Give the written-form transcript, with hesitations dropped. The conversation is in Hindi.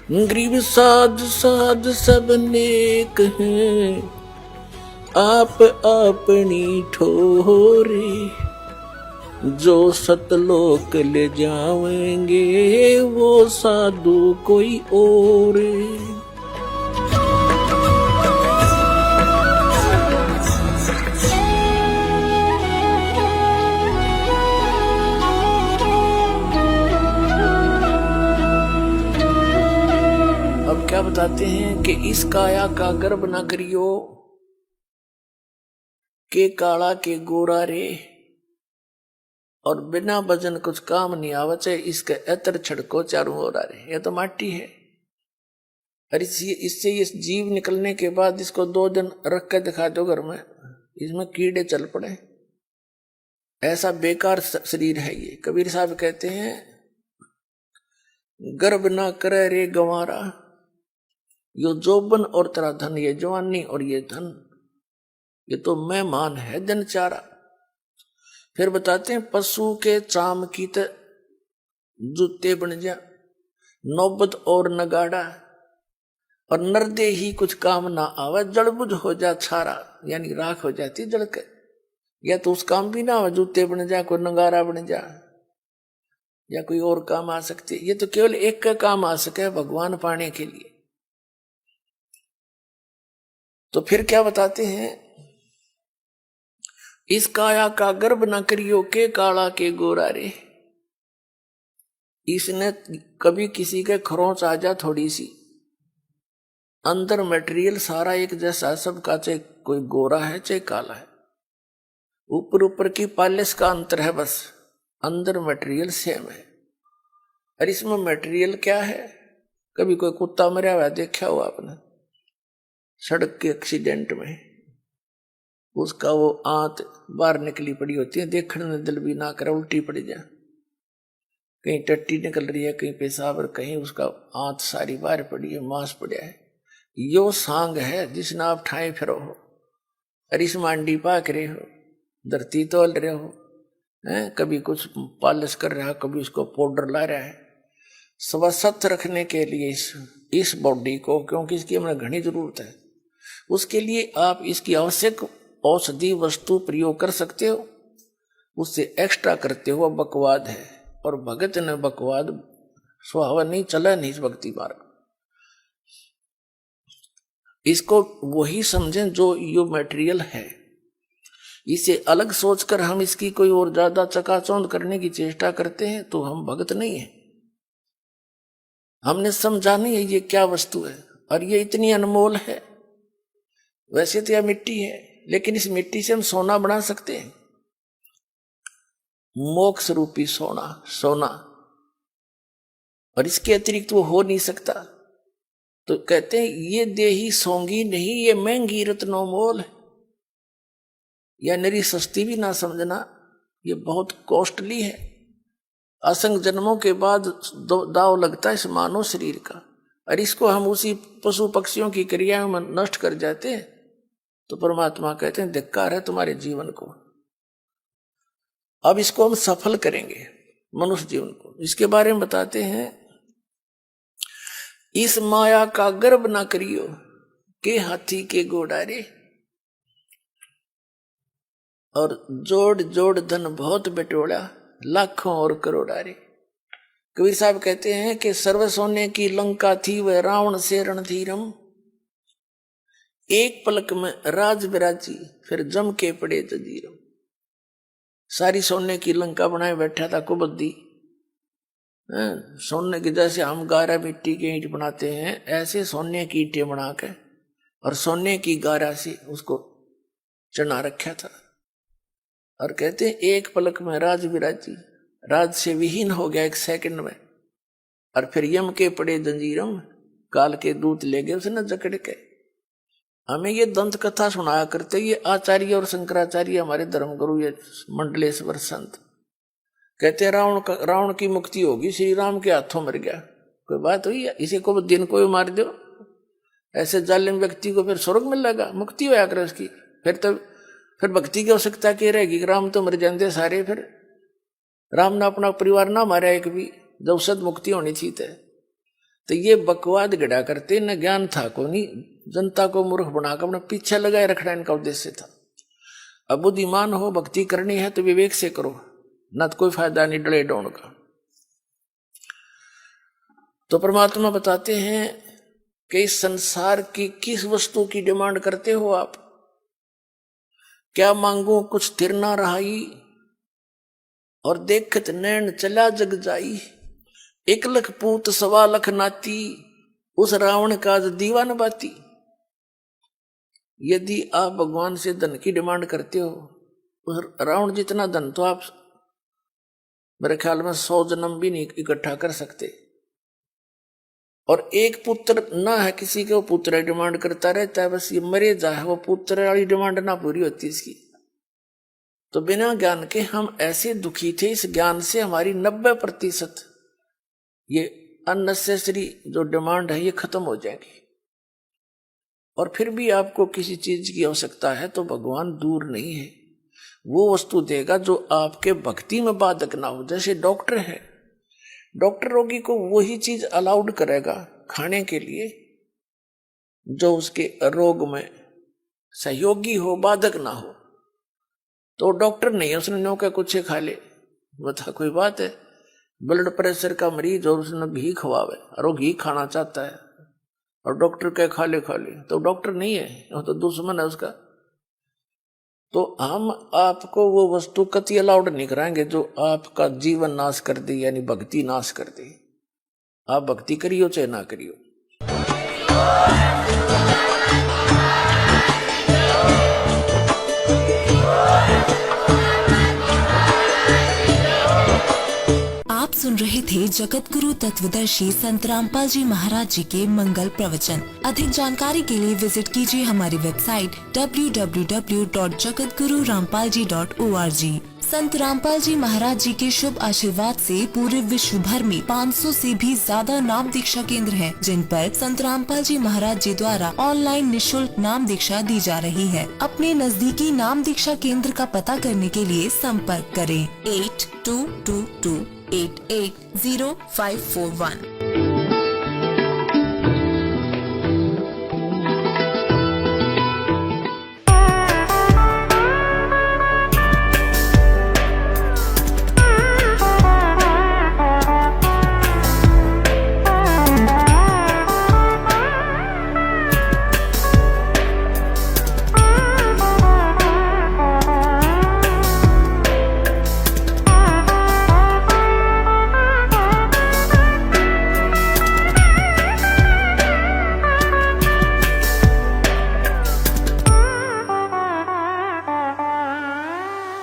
गरीब साध साध सब नेक हैं, आप अपनी ठोरे। जो सतलोक ले जावेंगे वो साधु कोई और। अब क्या बताते हैं कि इस काया का गर्भ न करियो, के काला के गोरा रे। और बिना वजन कुछ काम नहीं आवचे, इसके एतर छड़को चारों ओर आ रहे। यह तो माटी है, और इससे ये जीव निकलने के बाद इसको 2 दिन रख के दिखा दो घर में, इसमें कीड़े चल पड़े। ऐसा बेकार शरीर है ये। कबीर साहब कहते हैं, गर्भ ना करे रे गंवारा, यो जोबन और तेरा धन, ये जवानी और ये धन, ये तो मेहमान है जनचारा। फिर बताते हैं, पशु के चाम की त जूते बन जा, नौबत और नगाड़ा। और नरदे ही कुछ काम ना आवे, जड़बुझ हो जा छारा, यानी राख हो जाती जड़ के। या तो उस काम भी ना आवे, जूते बन जा, कोई नगारा बन जा, या कोई और काम आ सकती। ये तो केवल एक का काम आ सके, भगवान पाने के लिए। तो फिर क्या बताते हैं, इस काया का गर्भ न करियो, के काला के गोरा रे। इसने कभी किसी के खरोंच आ जा थोड़ी सी, अंदर मटेरियल सारा एक जैसा सबका, चाहे कोई गोरा है चाहे काला है। ऊपर ऊपर की पॉलिश का अंतर है बस, अंदर मटेरियल सेम है। और इसमें मटेरियल क्या है, कभी कोई कुत्ता मरा हुआ देखा हुआ आपने सड़क के एक्सीडेंट में, उसका वो आंत बाहर निकली पड़ी होती है, देखने में दिल भी ना करे, उल्टी पड़ जाए। कहीं टट्टी निकल रही है, कहीं पेशाब, और कहीं उसका आंत सारी बाहर पड़ी है, मांस पड़ा है। यो सांग है जिसने आप ठाए फिरो हो, और इस मांडी पाक रहे हो, धरती तोल रहे हो, कभी कुछ पॉलिश कर रहा है, कभी उसको पाउडर ला रहा है, स्वस्थ रखने के लिए इस बॉडी को, क्योंकि इसकी हमें घनी जरूरत है। उसके लिए आप इसकी आवश्यक औषधि वस्तु प्रयोग कर सकते हो, उससे एक्स्ट्रा करते हो बकवाद है। और भगत ने बकवाद सुहावा नहीं, चला नहीं इस भक्ति मार्ग। इसको वही समझें जो यो मटेरियल है। इसे अलग सोचकर हम इसकी कोई और ज्यादा चकाचौंध करने की चेष्टा करते हैं तो हम भगत नहीं है। हमने समझा नहीं है ये क्या वस्तु है, और ये इतनी अनमोल है। वैसे तो यह मिट्टी है, लेकिन इस मिट्टी से हम सोना बना सकते हैं, मोक्ष रूपी सोना। और इसके अतिरिक्त वो हो नहीं सकता। तो कहते हैं, ये देही सोंगी नहीं, ये महंगी रत्नों मोल है। या नरी सस्ती भी ना समझना, ये बहुत कॉस्टली है। असंग जन्मों के बाद दाव लगता है इस मानव शरीर का, और इसको हम उसी पशु पक्षियों की क्रियाओं में नष्ट कर जाते हैं। तो परमात्मा कहते हैं, धिक्कार है तुम्हारे जीवन को। अब इसको हम सफल करेंगे, मनुष्य जीवन को। इसके बारे में बताते हैं, इस माया का गर्भ ना करियो, के हाथी के गोडारे। और जोड़ जोड़ धन बहुत बटोड़ा, लाखों और करोड़ारे। कबीर साहब कहते हैं कि सर्व सोने की लंका थी, वह रावण से रणधीरम। एक पलक में राज विराजी, फिर जम के पड़े जजीरम। सारी सोने की लंका बनाए बैठा था कुबद्दी। सोने की, जैसे हम गारा मिट्टी के ईंट बनाते हैं, ऐसे सोने की ईंटें बना के और सोने की गारा से उसको चढ़ा रखा था। और कहते हैं, एक पलक में राज विराजी, राज से विहीन हो गया एक सेकंड में। और फिर यम के पड़े जंजीरम, काल के दूत ले गए उसे न जकड़ के। हमें ये दंत कथा सुनाया करते ये आचार्य और शंकराचार्य, हमारे धर्मगुरु, ये मंडलेश्वर संत। कहते हैं, रावण की मुक्ति होगी, श्री राम के हाथों मर गया। कोई बात हुई है? इसी को दिन को मार दो, ऐसे जालिम व्यक्ति को फिर स्वर्ग मिल लगा, मुक्ति होया करे उसकी। फिर भक्ति की आवश्यकता क्या रहेगी? राम तो मर जाते सारे, फिर राम ने अपना परिवार ना मारा एक भी, जब सद मुक्ति होनी थी। तो ये बकवाद गड़ा करते, न ज्ञान था को नहीं, जनता को मूर्ख बनाकर अपने पीछे लगाए रखना इनका उद्देश्य था। अब बुद्धिमान हो, भक्ति करनी है तो विवेक से करो, न तो कोई फायदा नहीं डले डोन का। तो परमात्मा बताते हैं कि इस संसार की किस वस्तु की डिमांड करते हो आप? क्या मांगो कुछ स्थिर ना रहाई, और देखत नैन चला जग जाई। 1 लाख पूत 1.25 लाख नाती, उस रावण का दीवान बाती। यदि आप भगवान से धन की डिमांड करते हो, उस रावण जितना धन तो आप मेरे ख्याल में 100 जन्म भी नहीं इकट्ठा कर सकते। और एक पुत्र ना है किसी के, वो पुत्र डिमांड करता रहता है, बस ये मरे जाए, वो पुत्र वाली डिमांड ना पूरी होती इसकी। तो बिना ज्ञान के हम ऐसे दुखी थे, इस ज्ञान से हमारी 90% ये अननेसेसरी जो डिमांड है ये खत्म हो जाएगी। और फिर भी आपको किसी चीज की आवश्यकता है तो भगवान दूर नहीं है, वो वस्तु देगा जो आपके भक्ति में बाधक ना हो। जैसे डॉक्टर है, डॉक्टर रोगी को वही चीज अलाउड करेगा खाने के लिए जो उसके रोग में सहयोगी हो, बाधक ना हो। तो डॉक्टर नहीं है, उसने नो क्या कुछ खा ले, बता कोई बात है। ब्लड प्रेशर का मरीज और उसने घी खवावे और वो घी खाना चाहता है और डॉक्टर कहे खा ले, तो डॉक्टर नहीं है, वो तो दुश्मन है उसका। तो हम आपको वो वस्तु कति अलाउड नहीं कराएंगे जो आपका जीवन नाश कर दे, यानी भक्ति नाश कर दे। आप भक्ति करियो चाहे ना करियो। आप सुन रहे थे जगत गुरु तत्वदर्शी संत रामपाल जी महाराज जी के मंगल प्रवचन। अधिक जानकारी के लिए विजिट कीजिए हमारी वेबसाइट www.jagatgururampalji.org। संत रामपाल जी महाराज जी के शुभ आशीर्वाद से पूरे विश्व भर में 500 से भी ज्यादा नाम दीक्षा केंद्र हैं, जिन पर संत रामपाल जी महाराज जी द्वारा ऑनलाइन निशुल्क नाम दीक्षा दी जा रही है। अपने नजदीकी नाम दीक्षा केंद्र का पता करने के लिए संपर्क करें 8222880541।